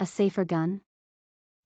A safer gun?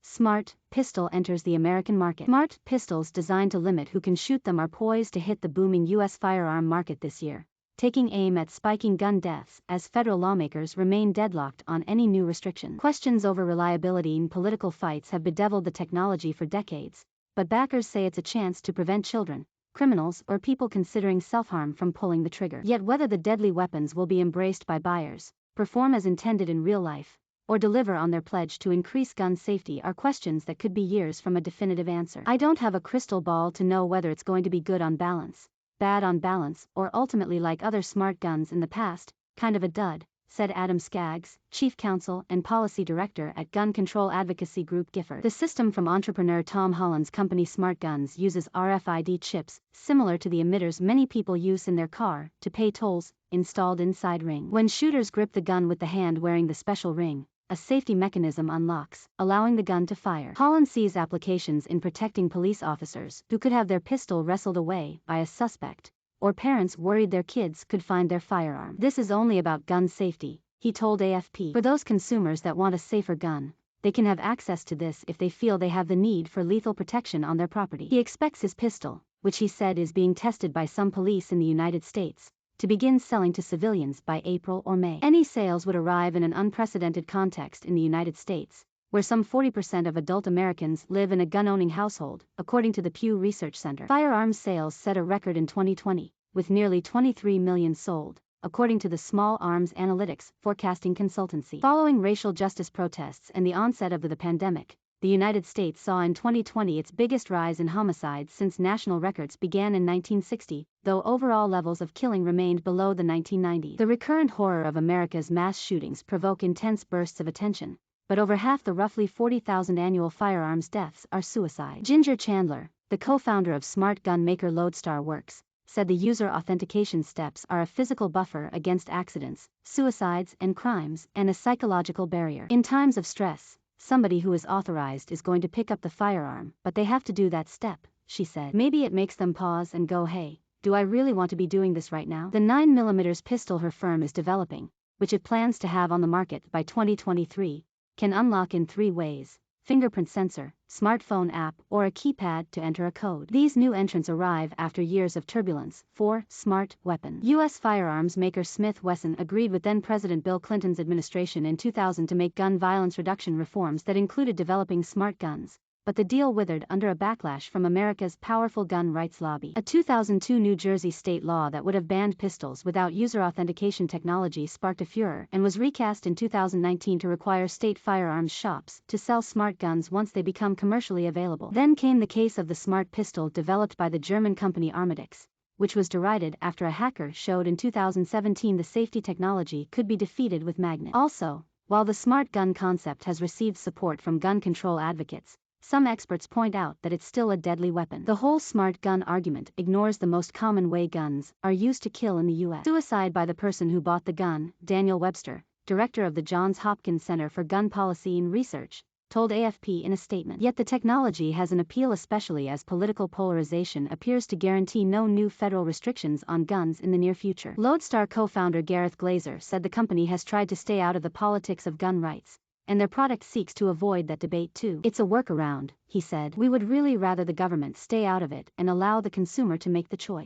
Smart pistol enters the American market. Smart pistols designed to limit who can shoot them are poised to hit the booming U.S. firearm market this year, taking aim at spiking gun deaths as federal lawmakers remain deadlocked on any new restriction. Questions over reliability in political fights have bedeviled the technology for decades, but backers say it's a chance to prevent children, criminals, or people considering self-harm from pulling the trigger. Yet whether the deadly weapons will be embraced by buyers, perform as intended in real life, or deliver on their pledge to increase gun safety are questions that could be years from a definitive answer. I don't have a crystal ball to know whether it's going to be good on balance, bad on balance, or ultimately like other smart guns in the past, kind of a dud, said Adam Skaggs, Chief Counsel and Policy Director at gun control advocacy group Gifford. The system from entrepreneur Tom Holland's company Smart Guns uses RFID chips, similar to the emitters many people use in their car, to pay tolls, installed inside ring. When shooters grip the gun with the hand wearing the special ring, a safety mechanism unlocks, allowing the gun to fire. Holland sees applications in protecting police officers who could have their pistol wrestled away by a suspect, or parents worried their kids could find their firearm. This is only about gun safety, he told AFP. For those consumers that want a safer gun, they can have access to this if they feel they have the need for lethal protection on their property. He expects his pistol, which he said is being tested by some police in the United States, to begin selling to civilians by April or May. Any sales would arrive in an unprecedented context in the United States, where some 40% of adult Americans live in a gun-owning household, according to the Pew Research Center. Firearms sales set a record in 2020, with nearly 23 million sold, according to the Small Arms Analytics forecasting consultancy. Following racial justice protests and the onset of the pandemic, the United States saw in 2020 its biggest rise in homicides since national records began in 1960, though overall levels of killing remained below the 1990s. The recurrent horror of America's mass shootings provoke intense bursts of attention, but over half the roughly 40,000 annual firearms deaths are suicide. Ginger Chandler, the co-founder of smart gun maker LodeStar Works, said the user authentication steps are a physical buffer against accidents, suicides, and crimes, and a psychological barrier. In times of stress, somebody who is authorized is going to pick up the firearm, but they have to do that step, she said. Maybe it makes them pause and go, hey, do I really want to be doing this right now? The 9mm pistol her firm is developing, which it plans to have on the market by 2023, can unlock in 3 ways: fingerprint sensor, smartphone app, or a keypad to enter a code. These new entrants arrive after years of turbulence for smart weapons. U.S. firearms maker Smith Wesson agreed with then-President Bill Clinton's administration in 2000 to make gun violence reduction reforms that included developing smart guns, but the deal withered under a backlash from America's powerful gun rights lobby. A 2002 New Jersey state law that would have banned pistols without user authentication technology sparked a furor and was recast in 2019 to require state firearms shops to sell smart guns once they become commercially available. Then came the case of the smart pistol developed by the German company Armatix, which was derided after a hacker showed in 2017 the safety technology could be defeated with magnet. Also, while the smart gun concept has received support from gun control advocates, some experts point out that it's still a deadly weapon. The whole smart gun argument ignores the most common way guns are used to kill in the U.S. Suicide by the person who bought the gun, Daniel Webster, director of the Johns Hopkins Center for Gun Policy and Research, told AFP in a statement. Yet the technology has an appeal, especially as political polarization appears to guarantee no new federal restrictions on guns in the near future. LodeStar co-founder Gareth Glaser said the company has tried to stay out of the politics of gun rights, and their product seeks to avoid that debate too. It's a workaround, he said. We would really rather the government stay out of it and allow the consumer to make the choice.